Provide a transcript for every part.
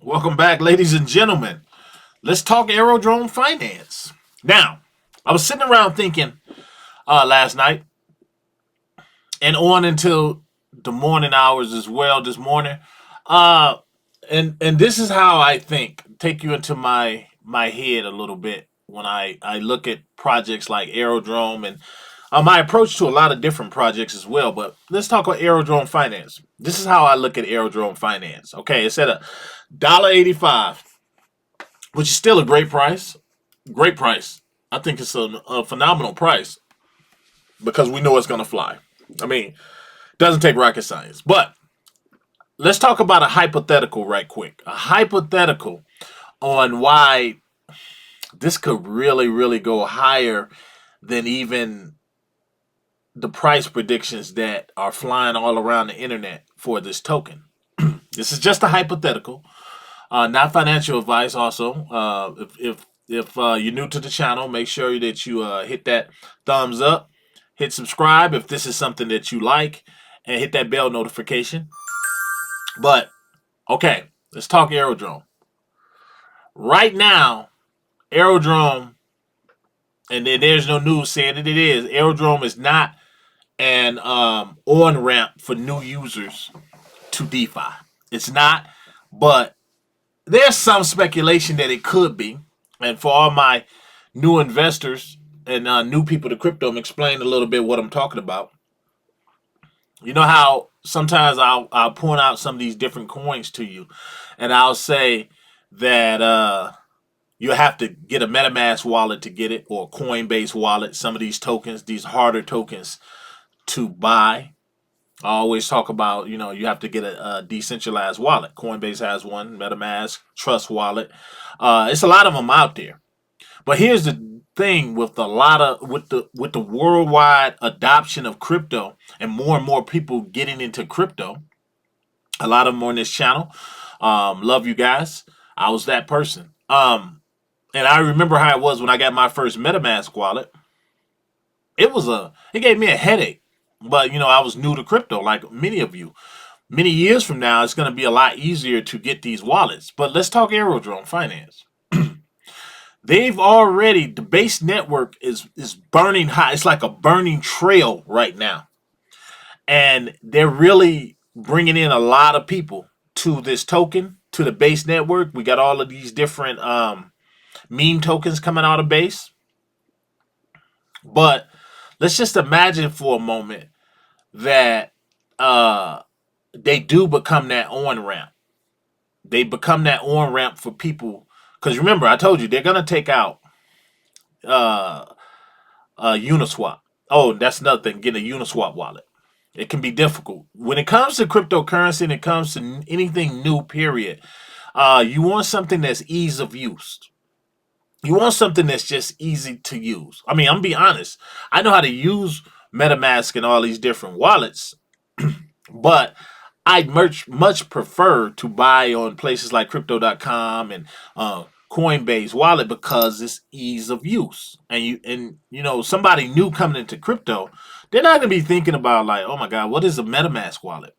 Welcome back, ladies and gentlemen. Let's talk Aerodrome finance. Now, I was sitting around thinking last night and on until the morning hours as well this morning. Uh, and this is how I think. Take you into my head a little bit when I look at projects like Aerodrome and my approach to a lot of different projects as well. But let's talk about Aerodrome finance. This is how I look at Aerodrome finance. Okay, it's at $1.85, which is still a great price. Great price. I think it's a phenomenal price because we know it's going to fly. I mean, it doesn't take rocket science. But let's talk about a hypothetical right quick. A hypothetical on why this could really, really go higher than even the price predictions that are flying all around the internet for this token. This is just a hypothetical, not financial advice. Also, if you're new to the channel, make sure that you hit that thumbs up, hit subscribe if this is something that you like, and hit that bell notification. But okay, let's talk Aerodrome. Right now, Aerodrome, and there's no news saying that it is. Aerodrome is not an on ramp for new users to DeFi. It's not, but there's some speculation that it could be. And for all my new investors and new people to crypto, I'm explaining a little bit what I'm talking about. You know how sometimes I'll point out some of these different coins to you, and I'll say that you have to get a MetaMask wallet to get it, or a Coinbase wallet. Some of these tokens, these harder tokens to buy. I always talk about, you have to get a decentralized wallet. Coinbase has one, MetaMask, Trust Wallet. It's a lot of them out there. But here's the thing with the worldwide adoption of crypto and more people getting into crypto. A lot of them on this channel. Love you guys. I was that person. And I remember how it was when I got my first MetaMask wallet. It gave me a headache. But I was new to crypto, like many of you. Many years from now, it's going to be a lot easier to get these wallets. But let's talk Aerodrome finance. The base network is burning hot. It's like a burning trail right now. And they're really bringing in a lot of people to this token, to the base network. We got all of these different meme tokens coming out of base. But let's just imagine for a moment that they do become that on ramp. They become that on ramp for people. Because remember, I told you they're gonna take out Uniswap. Oh, that's another thing. Getting a Uniswap wallet. It can be difficult when it comes to cryptocurrency and it comes to anything new. Period. You want something that's ease of use. You want something that's just easy to use. I mean, I'm gonna be honest. I know how to use MetaMask and all these different wallets, but I'd much prefer to buy on places like crypto.com and Coinbase wallet because it's ease of use. And somebody new coming into crypto, they're not gonna be thinking about like, oh my God, what is a MetaMask wallet?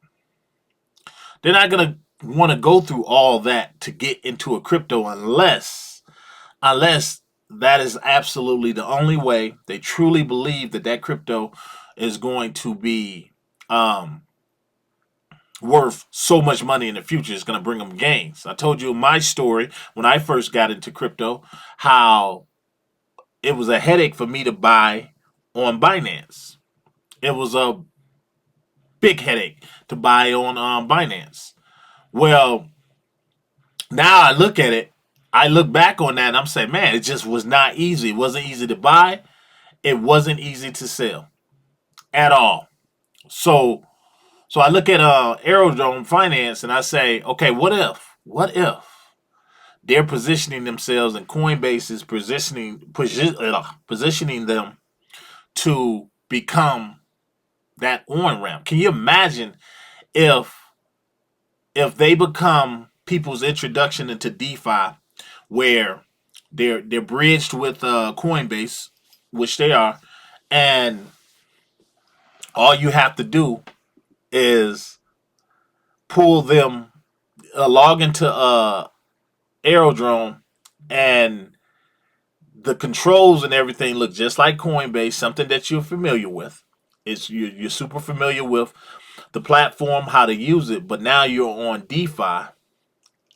They're not gonna want to go through all that to get into a crypto unless that is absolutely the only way. They truly believe that crypto is going to be worth so much money in the future. It's going to bring them gains. I told you my story when I first got into crypto, how it was a headache for me to buy on Binance. It was a big headache to buy on Binance. Well, now I look at it, I look back on that and I'm saying, man, it just was not easy. It wasn't easy to buy. It wasn't easy to sell at all. So I look at Aerodrome Finance and I say, okay, what if they're positioning themselves and Coinbase is positioning them to become that on ramp? Can you imagine if they become people's introduction into DeFi, where they're bridged with Coinbase, which they are, and all you have to do is pull them, log into Aerodrome, and the controls and everything look just like Coinbase, something that you're familiar with. You're super familiar with the platform, how to use it, but now you're on DeFi,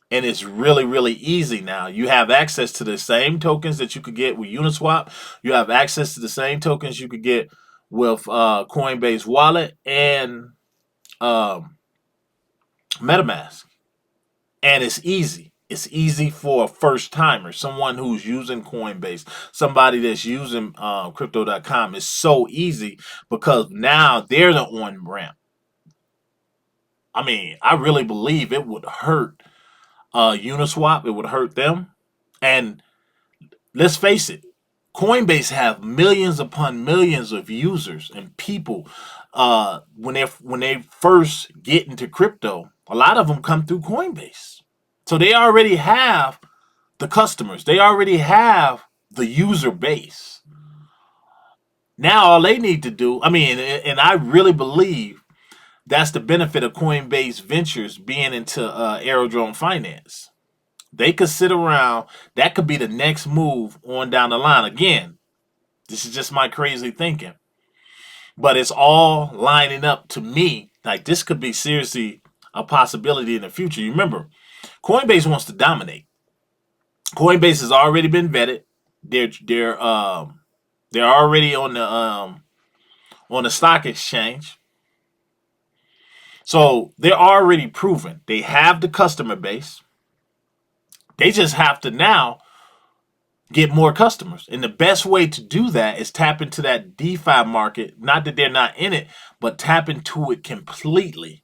and it's really, really easy now. You have access to the same tokens that you could get with Uniswap. You have access to the same tokens you could get with Coinbase Wallet and um, MetaMask. And it's easy. It's easy for a first timer, someone who's using Coinbase, somebody that's using crypto.com. It's so easy because now they're the on ramp. I mean, I really believe it would hurt Uniswap. It would hurt them. And let's face it, Coinbase have millions upon millions of users and people. When they first get into crypto, a lot of them come through Coinbase, so they already have the customers. They already have the user base. Now all they need to do, I mean, and I really believe that's the benefit of Coinbase Ventures being into Aerodrome Finance. They could sit around. That could be the next move on down the line. Again, this is just my crazy thinking. But it's all lining up to me. Like this could be seriously a possibility in the future. You remember, Coinbase wants to dominate. Coinbase has already been vetted. They're already on the stock exchange. So they're already proven. They have the customer base. They just have to now get more customers. And the best way to do that is tap into that DeFi market. Not that they're not in it, but tap into it completely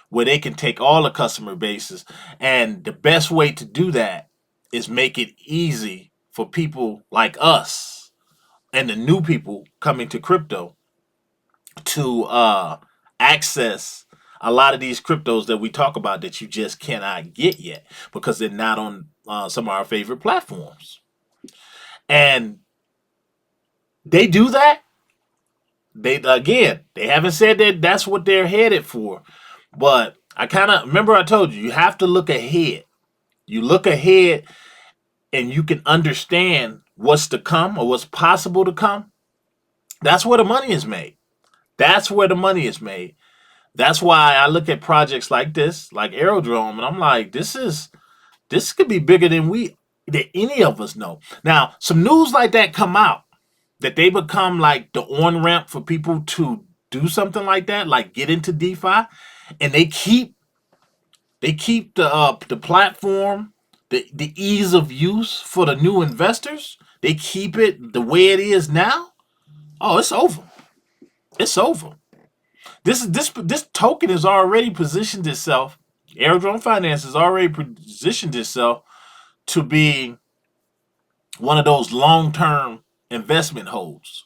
where they can take all the customer bases. And the best way to do that is make it easy for people like us and the new people coming to crypto to access a lot of these cryptos that we talk about that you just cannot get yet because they're not on some of our favorite platforms. And they do that. They haven't said that that's what they're headed for. But I kind of remember I told you have to look ahead. You look ahead and you can understand what's to come or what's possible to come. That's where the money is made. That's where the money is made. That's why I look at projects like this, like Aerodrome, and I'm like, this could be bigger than any of us know. Now, some news like that come out that they become like the on ramp for people to do something like that, like get into DeFi, and they keep the platform, the ease of use for the new investors. They keep it the way it is now. Oh, it's over. It's over. This token has already positioned itself. Aerodrome Finance has already positioned itself to be one of those long-term investment holds.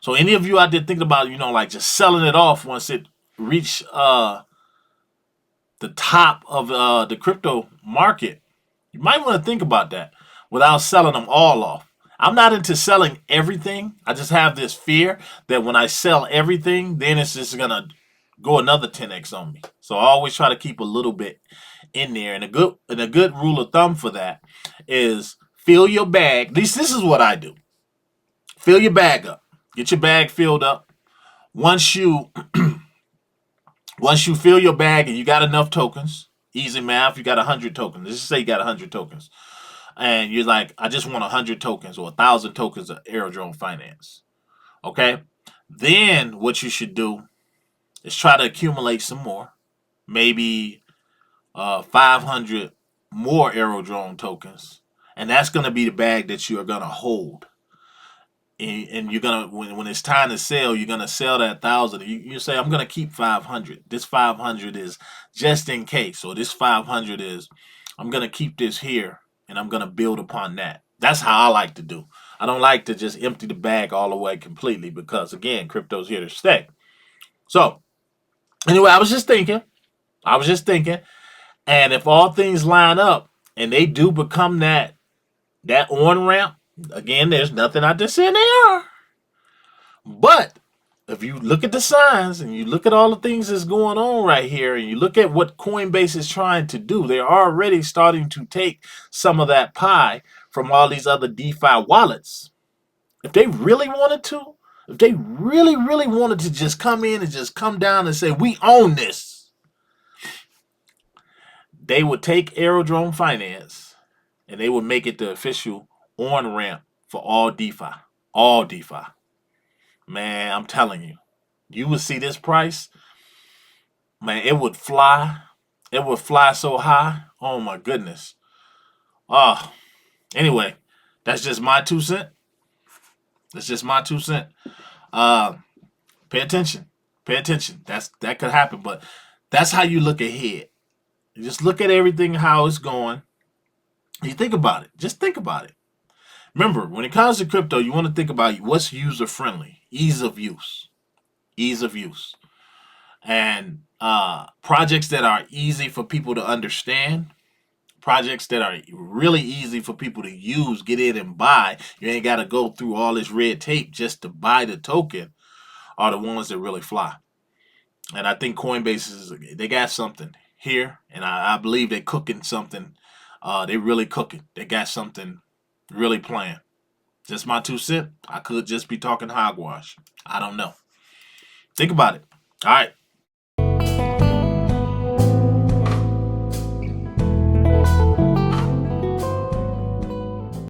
So any of you out there thinking about, like just selling it off once it reach the top of the crypto market, you might want to think about that without selling them all off. I'm not into selling everything. I just have this fear that when I sell everything, then it's just going to go another 10x on me. So I always try to keep a little bit in there. And a good rule of thumb for that is fill your bag. At least this is what I do. Fill your bag up. Get your bag filled up. Once you fill your bag and you got enough tokens, easy math, you got 100 tokens. Let's just say you got 100 tokens. And you're like, I just want 100 tokens or 1,000 tokens of Aerodrome Finance. Okay? Then what you should do is try to accumulate some more. Maybe 500 more Aerodrome tokens. And that's going to be the bag that you are going to hold. And you're going to, when it's time to sell, you're going to sell that 1,000. You say, I'm going to keep 500. This 500 is just in case. Or this 500 is, I'm going to keep this here. And I'm going to build upon that. That's how I like to do. I don't like to just empty the bag all the way completely because, again, crypto's here to stay. So, anyway, I was just thinking. And if all things line up and they do become that on-ramp, again, there's nothing I just said they are. But if you look at the signs and you look at all the things that's going on right here, and you look at what Coinbase is trying to do, they're already starting to take some of that pie from all these other DeFi wallets. If they really wanted to, if they really, really wanted to just come in and just come down and say, we own this, they would take Aerodrome Finance and they would make it the official on ramp for all DeFi. All DeFi. Man, I'm telling you, you would see this price, man, it would fly. It would fly so high. Oh my goodness. Oh, anyway, that's just my 2 cents. That's just my 2 cents. Uh, pay attention. Pay attention. That could happen, but that's how you look ahead. You just look at everything how it's going. You think about it. Just think about it. Remember, when it comes to crypto, you want to think about what's user friendly, ease of use, ease of use, and projects that are easy for people to understand, projects that are really easy for people to use, get in and buy. You ain't got to go through all this red tape just to buy the token. Are the ones that really fly. And I think Coinbase they got something here, and I believe they're cooking something. They really cooking. They got something really playing. Just my 2 cents. I could just be talking hogwash. I don't know. Think about it. All right.